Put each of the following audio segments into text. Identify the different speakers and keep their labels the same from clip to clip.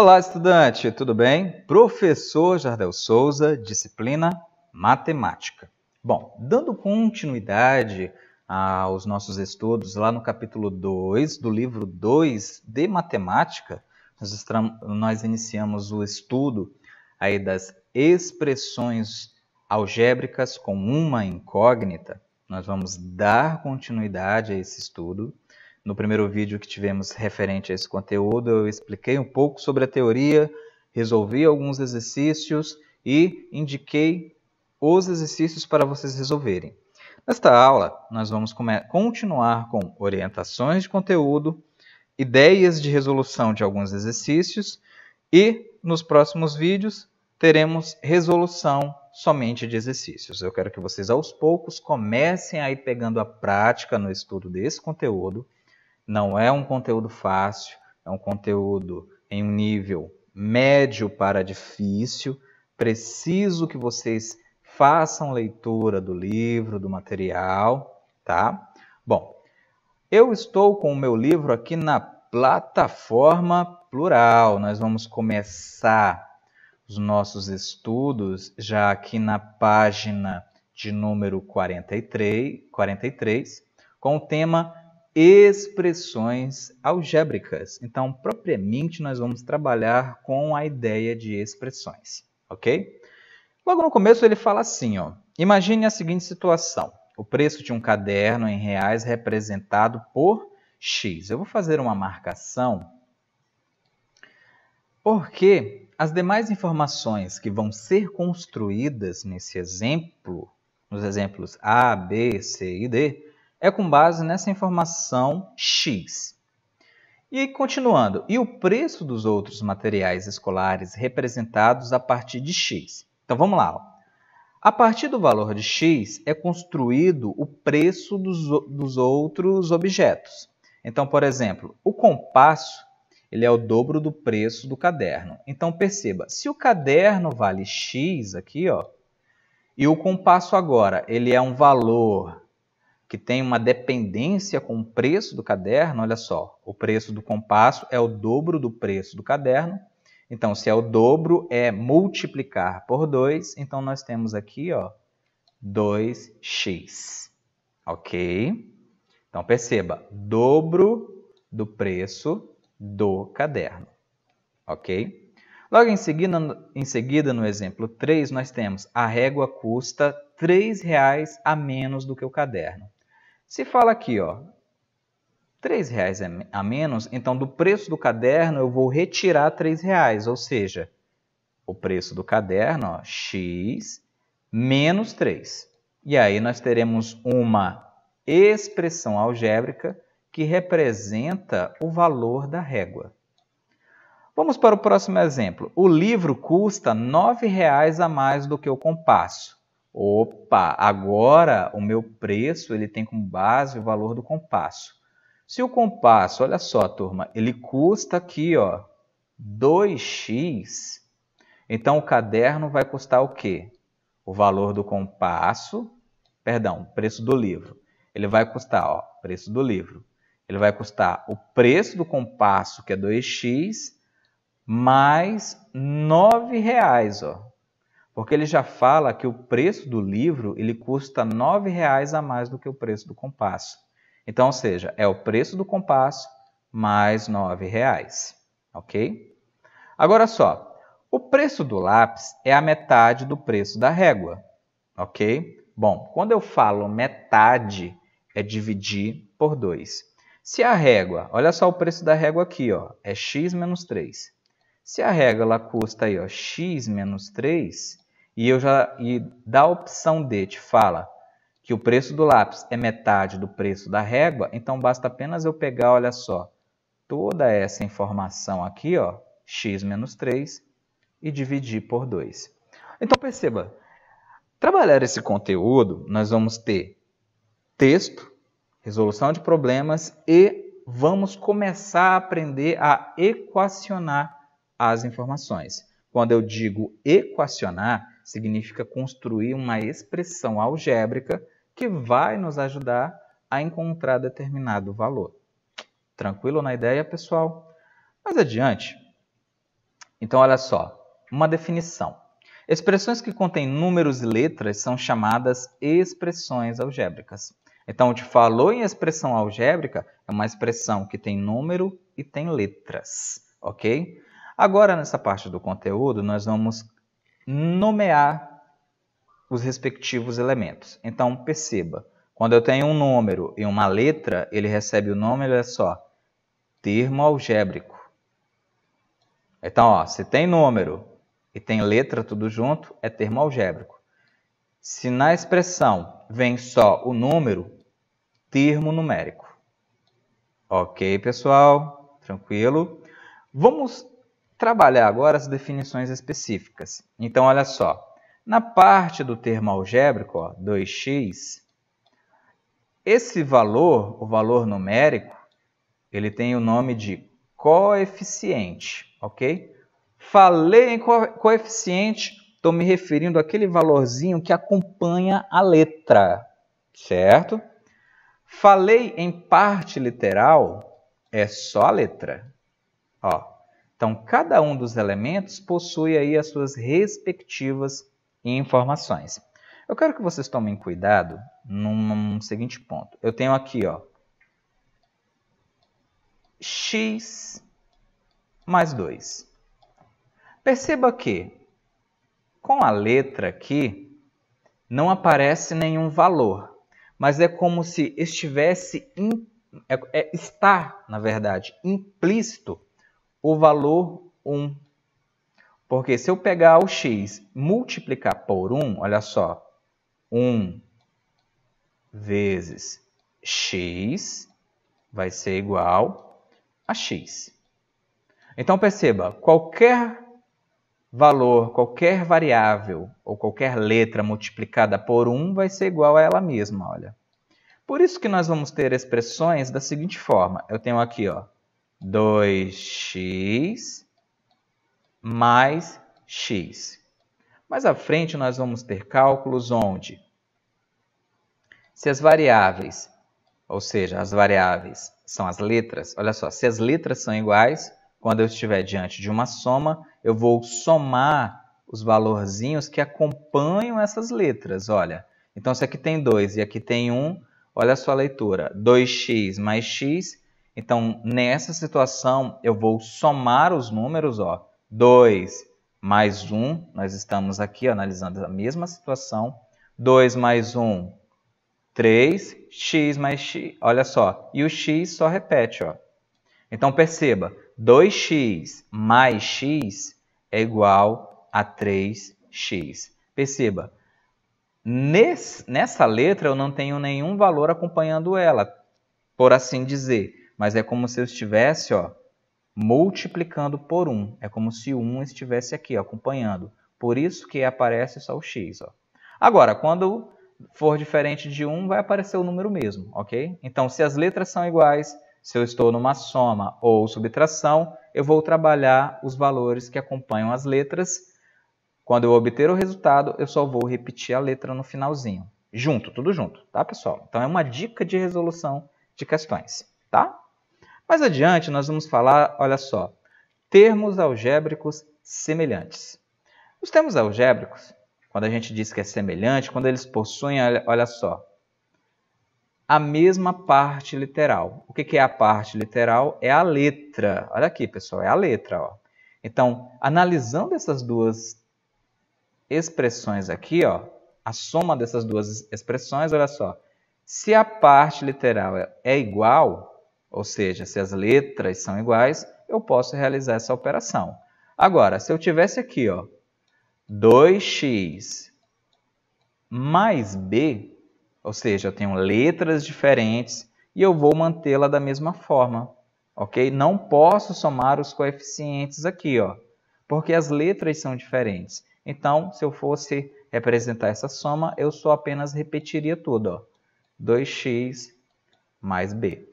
Speaker 1: Olá, estudante, tudo bem? Professor Jardel Souza, disciplina Matemática. Bom, dando continuidade aos nossos estudos lá no capítulo 2 do livro 2 de Matemática, nós iniciamos o estudo aí das expressões algébricas com uma incógnita. Nós vamos dar continuidade a esse estudo. No primeiro vídeo que tivemos referente a esse conteúdo, eu expliquei um pouco sobre a teoria, resolvi alguns exercícios e indiquei os exercícios para vocês resolverem. Nesta aula, nós vamos continuar com orientações de conteúdo, ideias de resolução de alguns exercícios e, nos próximos vídeos, teremos resolução somente de exercícios. Eu quero que vocês, aos poucos, comecem a ir pegando a prática no estudo desse conteúdo. Não é um conteúdo fácil, é um conteúdo em um nível médio para difícil. Preciso que vocês façam leitura do livro, do material, tá? Bom, eu estou com o meu livro aqui na plataforma Plural. Nós vamos começar os nossos estudos já aqui na página de número 43 com o tema expressões algébricas. Então, propriamente, nós vamos trabalhar com a ideia de expressões, ok? Logo no começo ele fala assim, ó, imagine a seguinte situação, o preço de um caderno em reais representado por X. Eu vou fazer uma marcação porque as demais informações que vão ser construídas nesse exemplo, nos exemplos A, B, C e D, é com base nessa informação X. E continuando, e o preço dos outros materiais escolares representados a partir de X. Então vamos lá. Ó. A partir do valor de X é construído o preço dos outros objetos. Então, por exemplo, o compasso ele é o dobro do preço do caderno. Então perceba, se o caderno vale X aqui, ó, e o compasso agora ele é um valor que tem uma dependência com o preço do caderno, olha só, o preço do compasso é o dobro do preço do caderno. Então, se é o dobro, é multiplicar por 2. Então, nós temos aqui, ó, 2x. Ok? Então, perceba, dobro do preço do caderno. Ok? Logo em seguida, no exemplo 3, nós temos a régua custa R$3 a menos do que o caderno. Se fala aqui, ó, R$3 a menos, então do preço do caderno eu vou retirar R$3, ou seja, o preço do caderno, ó, X menos 3. E aí nós teremos uma expressão algébrica que representa o valor da régua. Vamos para o próximo exemplo. O livro custa R$9 a mais do que o compasso. Opa, agora o meu preço ele tem como base o valor do compasso. Se o compasso, olha só, turma, ele custa aqui, ó, 2x, então o caderno vai custar o quê? O valor do compasso, perdão, o preço do livro. Ele vai custar, ó, preço do livro. Ele vai custar o preço do compasso, que é 2x, mais R$9, ó. Porque ele já fala que o preço do livro ele custa R$9 a mais do que o preço do compasso. Então, ou seja, é o preço do compasso mais R$9, ok? Agora só, o preço do lápis é a metade do preço da régua, ok? Bom, quando eu falo metade, é dividir por 2. Se a régua, olha só o preço da régua aqui, ó, é x menos 3. Se a régua ela custa aí, ó, x menos 3, e da opção D te fala que o preço do lápis é metade do preço da régua, então basta apenas eu pegar, olha só, toda essa informação aqui, ó, x menos 3, e dividir por 2. Então perceba, trabalhar esse conteúdo, nós vamos ter texto, resolução de problemas e vamos começar a aprender a equacionar as informações. Quando eu digo equacionar, significa construir uma expressão algébrica que vai nos ajudar a encontrar determinado valor. Tranquilo na ideia, pessoal? Mais adiante, Então, olha só, uma definição. Expressões que contêm números e letras são chamadas expressões algébricas. Então, te falou em expressão algébrica, é uma expressão que tem número e tem letras, ok? Agora, nessa parte do conteúdo, nós vamos nomear os respectivos elementos. Então, perceba, quando eu tenho um número e uma letra, ele recebe o nome, olha só, termo algébrico. Então, ó, se tem número e tem letra tudo junto, é termo algébrico. Se na expressão vem só o número, termo numérico. Ok, pessoal? Tranquilo? Vamos trabalhar agora as definições específicas. Então, olha só. Na parte do termo algébrico, ó, 2x, esse valor, o valor numérico, ele tem o nome de coeficiente, ok? Falei em coeficiente, estou me referindo àquele valorzinho que acompanha a letra, certo? Falei em parte literal, é só a letra. Ó, então, cada um dos elementos possui aí as suas respectivas informações. Eu quero que vocês tomem cuidado num seguinte ponto. Eu tenho aqui, ó, x mais 2. Perceba que, com a letra aqui, não aparece nenhum valor, mas é como se estivesse, está, na verdade, implícito o valor 1. Porque se eu pegar o x multiplicar por 1, olha só, 1 vezes x vai ser igual a x. Então, perceba, qualquer valor, qualquer variável ou qualquer letra multiplicada por 1 vai ser igual a ela mesma, olha. Por isso que nós vamos ter expressões da seguinte forma. Eu tenho aqui, ó, 2x mais x. Mais à frente, nós vamos ter cálculos onde, se as variáveis, ou seja, as variáveis são as letras, olha só, se as letras são iguais, quando eu estiver diante de uma soma, eu vou somar os valorzinhos que acompanham essas letras, olha. Então, se aqui tem 2 e aqui tem 1, olha só a leitura, 2x mais x. Então, nessa situação, eu vou somar os números, ó, 2 mais 1, nós estamos aqui ó, analisando a mesma situação, 2 mais 1, 3, x mais x, olha só, e o x só repete, ó. Então, perceba, 2x mais x é igual a 3x. Perceba, nessa letra eu não tenho nenhum valor acompanhando ela, por assim dizer, mas é como se eu estivesse, ó, multiplicando por 1. É como se o 1 estivesse aqui, ó, acompanhando. Por isso que aparece só o x. Ó. Agora, quando for diferente de 1, vai aparecer o número mesmo, ok? Então, se as letras são iguais, se eu estou numa soma ou subtração, eu vou trabalhar os valores que acompanham as letras. Quando eu obter o resultado, eu só vou repetir a letra no finalzinho. Junto, tudo junto, tá, pessoal? Então, é uma dica de resolução de questões, tá? Mais adiante, nós vamos falar, olha só, termos algébricos semelhantes. Os termos algébricos, quando a gente diz que é semelhante, quando eles possuem, olha só, a mesma parte literal. O que é a parte literal? É a letra. Olha aqui, pessoal, é a letra. Ó. Então, analisando essas duas expressões aqui, ó, a soma dessas duas expressões, olha só, se a parte literal é igual, ou seja, se as letras são iguais, eu posso realizar essa operação. Agora, se eu tivesse aqui, ó, 2x mais b, ou seja, eu tenho letras diferentes e eu vou mantê-la da mesma forma, ok? Não posso somar os coeficientes aqui, ó, porque as letras são diferentes. Então, se eu fosse representar essa soma, eu só apenas repetiria tudo, ó, 2x mais b.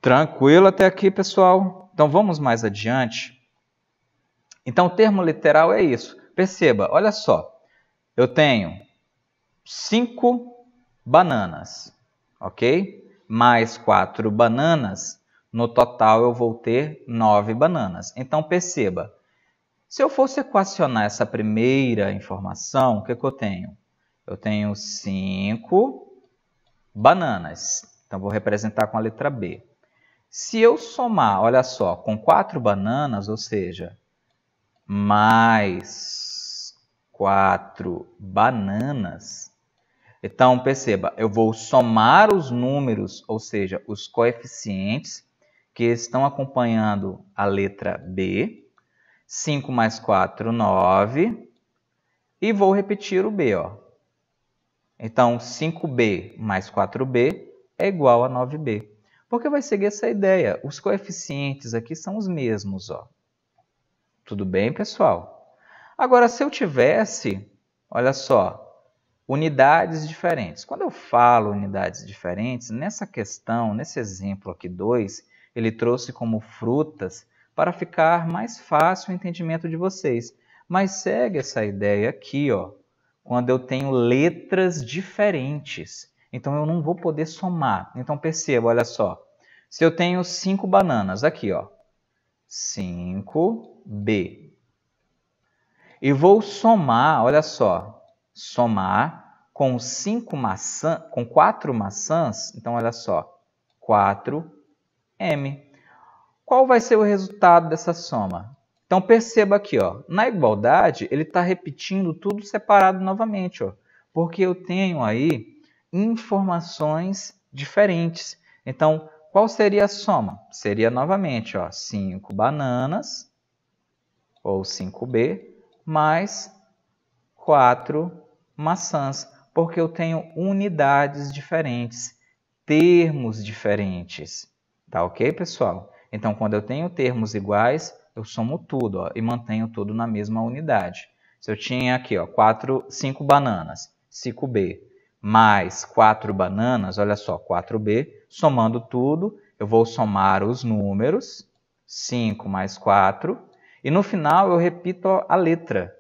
Speaker 1: Tranquilo até aqui, pessoal? Então, vamos mais adiante. Então, o termo literal é isso. Perceba, olha só. Eu tenho 5 bananas, ok? Mais 4 bananas. No total, eu vou ter 9 bananas. Então, perceba, se eu fosse equacionar essa primeira informação, o que eu tenho? Eu tenho 5 bananas. Então, vou representar com a letra B. Se eu somar, olha só, com 4 bananas, ou seja, mais 4 bananas, então, perceba, eu vou somar os números, ou seja, os coeficientes que estão acompanhando a letra B. 5 mais 4, 9. E vou repetir o B. Ó. Então, 5B mais 4B é igual a 9B. Porque vai seguir essa ideia. Os coeficientes aqui são os mesmos. Ó. Tudo bem, pessoal? Agora, se eu tivesse, olha só, unidades diferentes. Quando eu falo unidades diferentes, nessa questão, nesse exemplo aqui 2, ele trouxe como frutas para ficar mais fácil o entendimento de vocês. Mas segue essa ideia aqui, ó, quando eu tenho letras diferentes. Então, eu não vou poder somar. Então, perceba, olha só. Se eu tenho 5 bananas, aqui, ó, 5B. E vou somar, olha só, somar com 4 maçãs, então olha só, 4M. Qual vai ser o resultado dessa soma? Então perceba aqui, ó, na igualdade ele está repetindo tudo separado novamente, ó, porque eu tenho aí informações diferentes. Então, qual seria a soma? Seria novamente, ó, 5 bananas, ou 5B, mais 4 maçãs, porque eu tenho unidades diferentes, termos diferentes. Tá ok, pessoal? Então, quando eu tenho termos iguais, eu somo tudo, ó, e mantenho tudo na mesma unidade. Se eu tinha aqui, ó, 5 bananas, 5B, mais 4 bananas, olha só, 4B, somando tudo, eu vou somar os números, 5 mais 4, e no final eu repito a letra.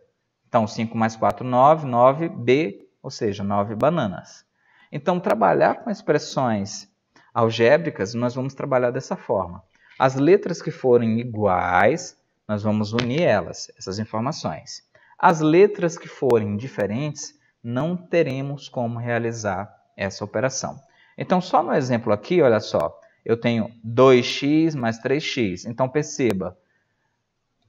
Speaker 1: Então, 5 mais 4, 9, 9B, ou seja, 9 bananas. Então, trabalhar com expressões algébricas, nós vamos trabalhar dessa forma. As letras que forem iguais, nós vamos unir elas, essas informações. As letras que forem diferentes, não teremos como realizar essa operação. Então, só no exemplo aqui, olha só, eu tenho 2x mais 3x. Então, perceba,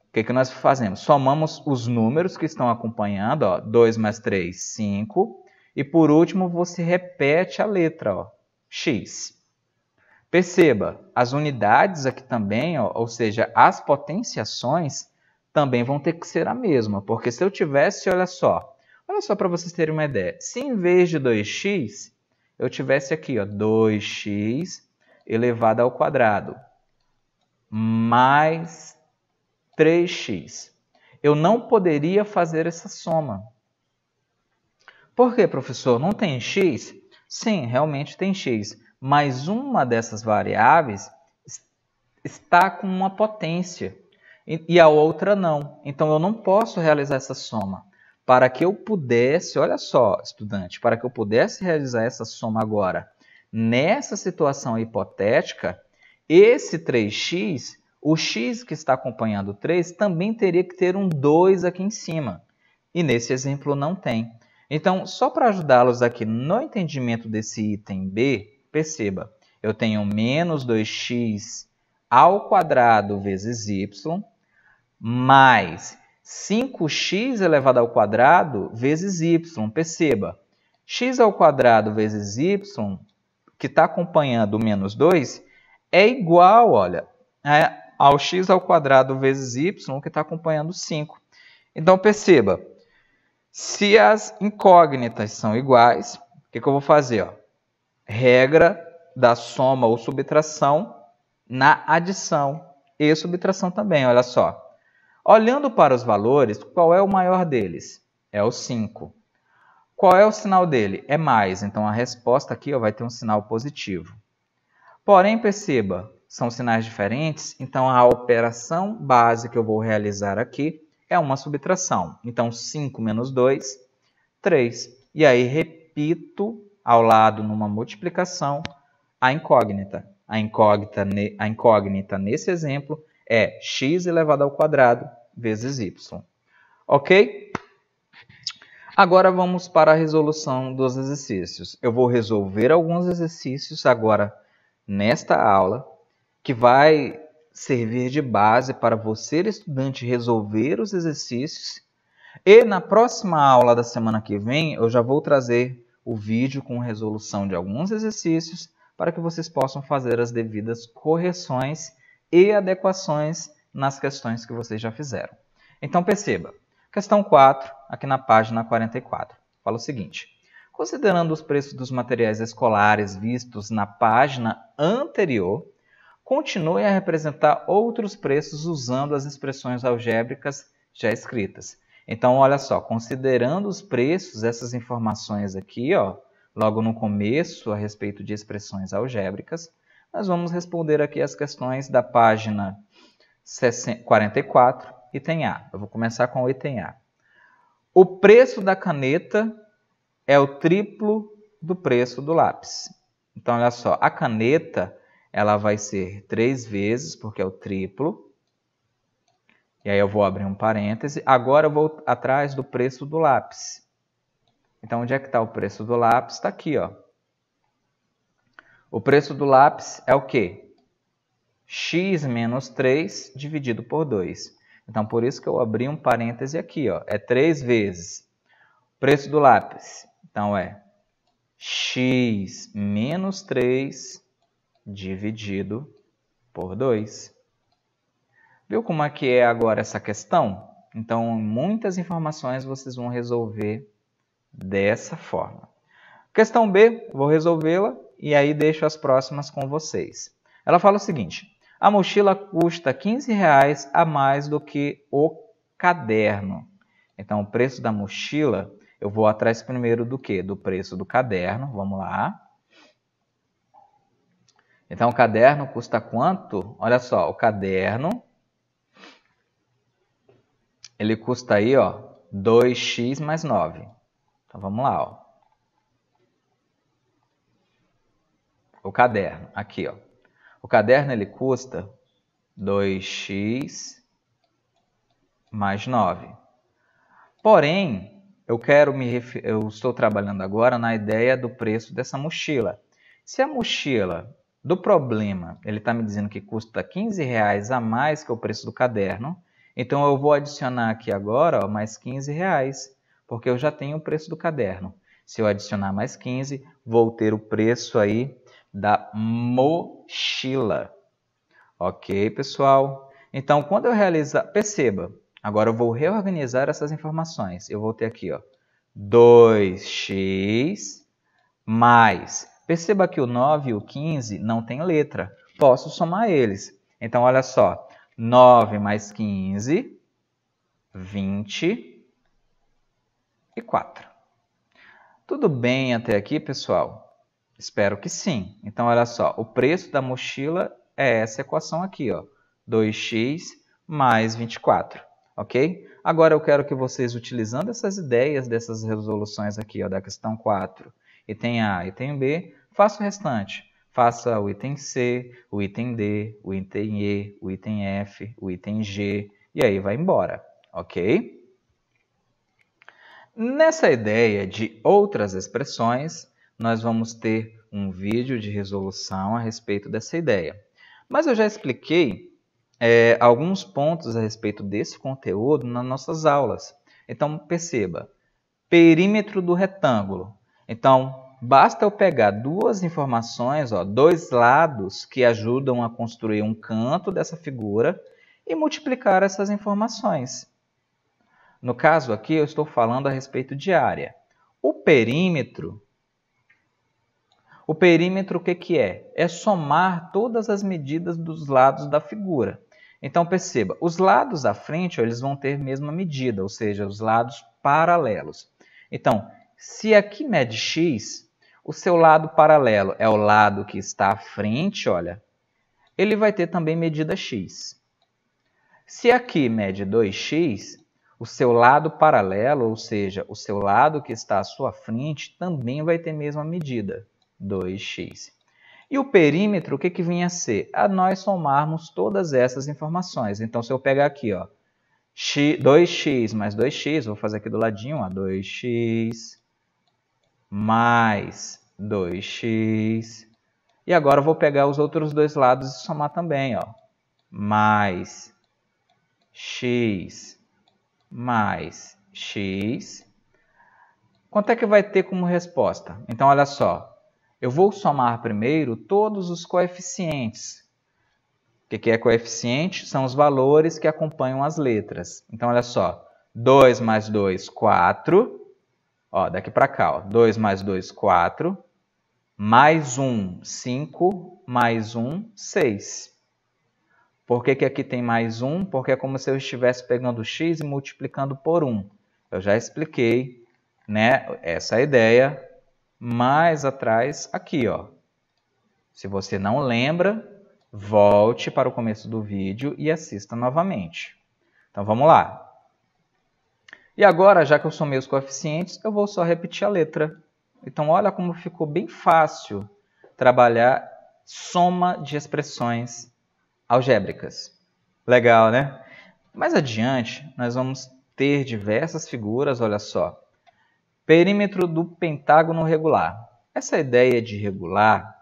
Speaker 1: o que nós fazemos? Somamos os números que estão acompanhando, ó, 2 mais 3, 5. E, por último, você repete a letra, ó, x. Perceba, as unidades aqui também, ó, ou seja, as potenciações, também vão ter que ser a mesma. Porque se eu tivesse, olha só para vocês terem uma ideia. Se em vez de 2x, eu tivesse aqui, ó, 2x elevado ao quadrado mais 3x. Eu não poderia fazer essa soma. Por quê, professor? Não tem x? Sim, realmente tem x. Mas uma dessas variáveis está com uma potência e a outra não. Então, eu não posso realizar essa soma. Para que eu pudesse, olha só, estudante, para que eu pudesse realizar essa soma agora, nessa situação hipotética, esse 3x, o x que está acompanhando o 3, também teria que ter um 2 aqui em cima. E nesse exemplo não tem. Então, só para ajudá-los aqui no entendimento desse item B, perceba, eu tenho menos 2x ao quadrado vezes y, mais 5x elevado ao quadrado vezes y. Perceba, x ao quadrado vezes y, que está acompanhando o menos 2, é igual, olha, ao x ao quadrado vezes y, que está acompanhando 5. Então, perceba, se as incógnitas são iguais, o que eu vou fazer? Ó? Regra da soma ou subtração na adição e subtração também, olha só. Olhando para os valores, qual é o maior deles? É o 5. Qual é o sinal dele? É mais, então a resposta aqui ó, vai ter um sinal positivo. Porém, perceba, são sinais diferentes, então a operação base que eu vou realizar aqui é uma subtração. Então, 5 menos 2, 3. E aí, repito ao lado, numa multiplicação, a incógnita. A incógnita nesse exemplo é x elevado ao quadrado vezes y. Ok? Agora vamos para a resolução dos exercícios. Eu vou resolver alguns exercícios agora nesta aula, que vai servir de base para você, estudante, resolver os exercícios. E na próxima aula da semana que vem, eu já vou trazer o vídeo com resolução de alguns exercícios para que vocês possam fazer as devidas correções e adequações nas questões que vocês já fizeram. Então perceba, questão 4, aqui na página 44, fala o seguinte: considerando os preços dos materiais escolares vistos na página anterior, continue a representar outros preços usando as expressões algébricas já escritas. Então, olha só, considerando os preços, essas informações aqui, ó, logo no começo, a respeito de expressões algébricas, nós vamos responder aqui as questões da página 44, item A. Eu vou começar com o item A. O preço da caneta é o triplo do preço do lápis. Então, olha só, a caneta ela vai ser 3 vezes, porque é o triplo. E aí eu vou abrir um parêntese. Agora eu vou atrás do preço do lápis. Então, onde é que está o preço do lápis? Está aqui, ó. O preço do lápis é o quê? X menos 3 dividido por 2. Então, por isso que eu abri um parêntese aqui, ó. É 3 vezes. O preço do lápis, então, é X menos 3 dividido por 2. Viu como é que é agora essa questão? Então, muitas informações vocês vão resolver dessa forma. Questão B, vou resolvê-la e aí deixo as próximas com vocês. Ela fala o seguinte: a mochila custa R$15 a mais do que o caderno. Então, o preço da mochila, eu vou atrás primeiro do quê? Do preço do caderno. Vamos lá. Então, o caderno custa quanto? Olha só, o caderno, ele custa aí, ó, 2x mais 9. Então, vamos lá, ó. O caderno, aqui, ó. O caderno, ele custa 2x mais 9. Porém, eu estou trabalhando agora na ideia do preço dessa mochila. Se a mochila do problema, ele está me dizendo que custa R$15 a mais que o preço do caderno, então eu vou adicionar aqui agora, ó, mais R$15, porque eu já tenho o preço do caderno. Se eu adicionar mais 15, vou ter o preço aí da mochila. Ok, pessoal? Então, quando eu realizar... Perceba, agora eu vou reorganizar essas informações. Eu vou ter aqui, ó, 2x mais... Perceba que o 9 e o 15 não tem letra. Posso somar eles. Então, olha só. 9 mais 15, 24. Tudo bem até aqui, pessoal? Espero que sim. Então, olha só. O preço da mochila é essa equação aqui, ó. 2x mais 24. Ok? Agora, eu quero que vocês, utilizando essas ideias dessas resoluções aqui, ó, da questão 4, item A e item B, faça o restante. Faça o item C, o item D, o item E, o item F, o item G, e aí vai embora, ok? Nessa ideia de outras expressões, nós vamos ter um vídeo de resolução a respeito dessa ideia. Mas eu já expliquei alguns pontos a respeito desse conteúdo nas nossas aulas. Então, perceba, perímetro do retângulo. Então, basta eu pegar duas informações, ó, dois lados que ajudam a construir um canto dessa figura e multiplicar essas informações. No caso aqui, eu estou falando a respeito de área. O perímetro o que é? É somar todas as medidas dos lados da figura. Então, perceba, os lados da frente, ó, eles vão ter a mesma medida, ou seja, os lados paralelos. Então, se aqui mede x, o seu lado paralelo é o lado que está à frente, olha, ele vai ter também medida x. Se aqui mede 2x, o seu lado paralelo, ou seja, o seu lado que está à sua frente, também vai ter a mesma medida, 2x. E o perímetro, o que que vinha a ser? A nós somarmos todas essas informações. Então, se eu pegar aqui, ó, 2x mais 2x, vou fazer aqui do ladinho, ó, 2x mais 2x. E agora eu vou pegar os outros dois lados e somar também, ó, mais x mais x. Quanto é que vai ter como resposta? Então, olha só. Eu vou somar primeiro todos os coeficientes. O que é coeficiente? São os valores que acompanham as letras. Então, olha só. 2 mais 2, 4. Ó, daqui para cá, ó. 2 mais 2, 4. Mais 1, 5. Mais 1, 6. Por que aqui tem mais 1? Porque é como se eu estivesse pegando x e multiplicando por 1. Eu já expliquei, né, essa ideia mais atrás aqui, ó. Se você não lembra, volte para o começo do vídeo e assista novamente. Então, vamos lá. E agora, já que eu somei os coeficientes, eu vou só repetir a letra. Então, olha como ficou bem fácil trabalhar soma de expressões algébricas. Legal, né? Mais adiante, nós vamos ter diversas figuras, olha só. Perímetro do pentágono regular. Essa ideia de regular,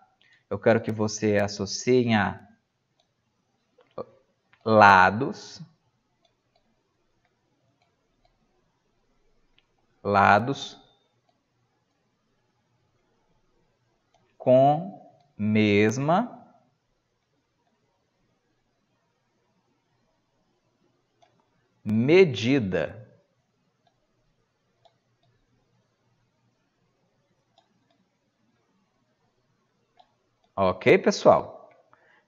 Speaker 1: eu quero que você associe a lados com mesma medida. Ok, pessoal?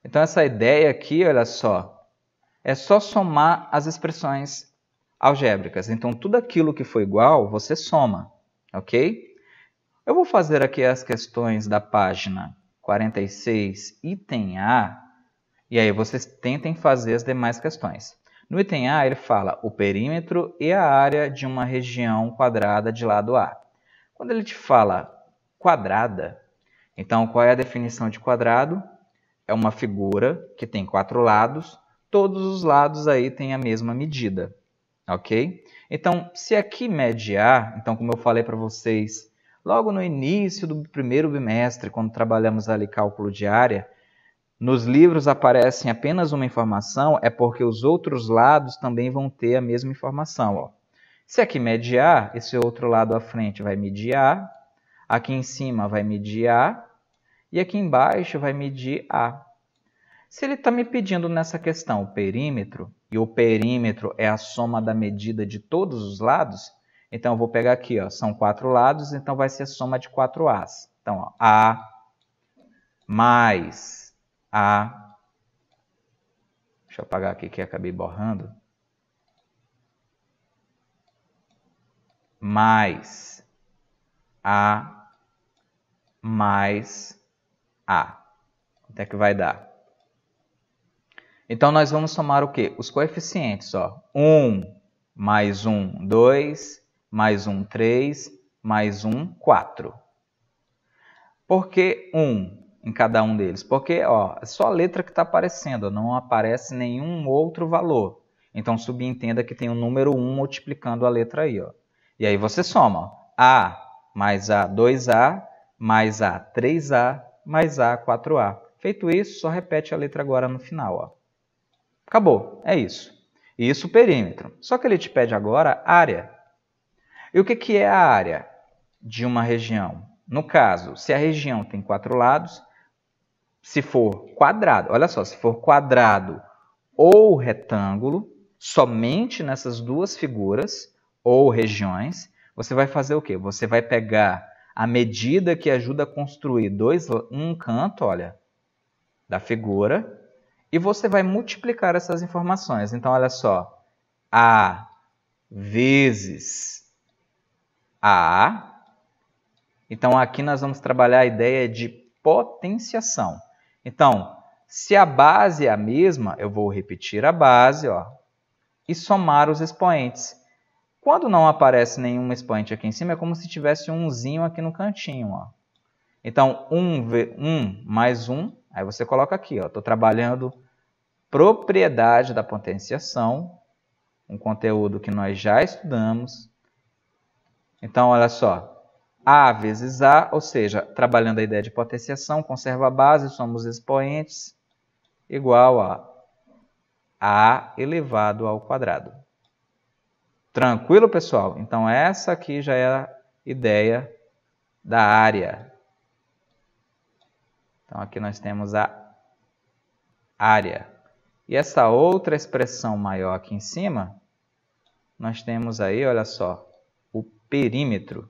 Speaker 1: Então, essa ideia aqui, olha só, é só somar as expressões algébricas. Então, tudo aquilo que for igual, você soma, ok? Eu vou fazer aqui as questões da página 46, item A, e aí vocês tentem fazer as demais questões. No item A, ele fala o perímetro e a área de uma região quadrada de lado A. Quando ele te fala quadrada, então qual é a definição de quadrado? É uma figura que tem 4 lados, todos os lados aí têm a mesma medida, ok? Então, se aqui mede A, então como eu falei para vocês, logo no início do primeiro bimestre, quando trabalhamos ali cálculo de área, nos livros aparecem apenas uma informação, é porque os outros lados também vão ter a mesma informação, ó. Se aqui mede A, esse outro lado à frente vai medir A, aqui em cima vai medir A, e aqui embaixo vai medir A. Se ele está me pedindo nessa questão o perímetro, e o perímetro é a soma da medida de todos os lados, então eu vou pegar aqui, ó, são 4 lados, então vai ser a soma de 4 A's. Então, ó, A mais A, deixa eu apagar aqui que acabei borrando, mais A mais A. Quanto é que vai dar? Então, nós vamos somar o quê? Os coeficientes, ó. 1 mais 1, 2, mais 1, 3, mais 1, 4. Por que 1 em cada um deles? Porque, ó, é só a letra que está aparecendo, não aparece nenhum outro valor. Então, subentenda que tem o número 1 multiplicando a letra aí, ó. E aí você soma, ó. A mais A, 2A, mais A, 3A, mais A, 4A. Feito isso, só repete a letra agora no final, ó. Acabou, é isso. Isso o perímetro. Só que ele te pede agora área. E o que é a área de uma região? No caso, se a região tem 4 lados, se for quadrado, olha só, se for quadrado ou retângulo, somente nessas duas figuras ou regiões, você vai fazer o quê? Você vai pegar a medida que ajuda a construir um canto, olha, da figura, e você vai multiplicar essas informações. Então, olha só. A vezes A. Então, aqui nós vamos trabalhar a ideia de potenciação. Então, se a base é a mesma, eu vou repetir a base, ó, e somar os expoentes. Quando não aparece nenhum expoente aqui em cima, é como se tivesse um umzinho aqui no cantinho, ó. Então, 1 mais 1, aí você coloca aqui, estou trabalhando propriedade da potenciação, um conteúdo que nós já estudamos. Então, olha só, A vezes A, ou seja, trabalhando a ideia de potenciação, conserva a base, somos expoentes, igual a elevado ao quadrado. Tranquilo, pessoal? Então, essa aqui já é a ideia da área. Então, aqui nós temos a área. E essa outra expressão maior aqui em cima, nós temos aí, olha só, o perímetro.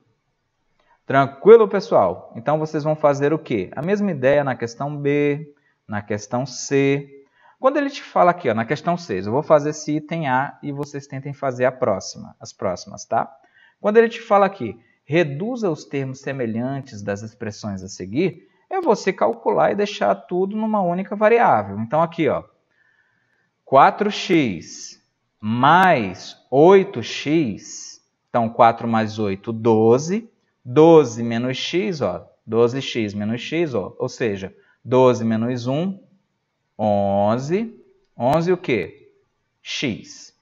Speaker 1: Tranquilo, pessoal? Então, vocês vão fazer o quê? A mesma ideia na questão B, na questão C. Quando ele te fala aqui, na questão 6, eu vou fazer esse item A e vocês tentem fazer as próximas, tá? Quando ele te fala aqui, reduza os termos semelhantes das expressões a seguir, é você calcular e deixar tudo numa única variável. Então, aqui, 4x mais 8x, então 4 mais 8, 12. 12 menos x, 12x menos x, ou seja, 12 menos 1, 11. 11 o quê? X.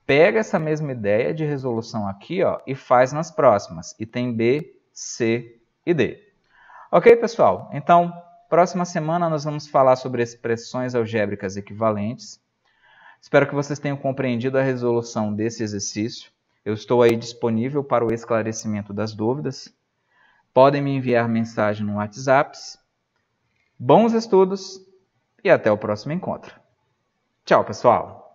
Speaker 1: Pega essa mesma ideia de resolução aqui, e faz nas próximas. Item B, C e D. Ok, pessoal? Então, próxima semana nós vamos falar sobre expressões algébricas equivalentes. Espero que vocês tenham compreendido a resolução desse exercício. Eu estou aí disponível para o esclarecimento das dúvidas. Podem me enviar mensagem no WhatsApp. Bons estudos e até o próximo encontro. Tchau, pessoal!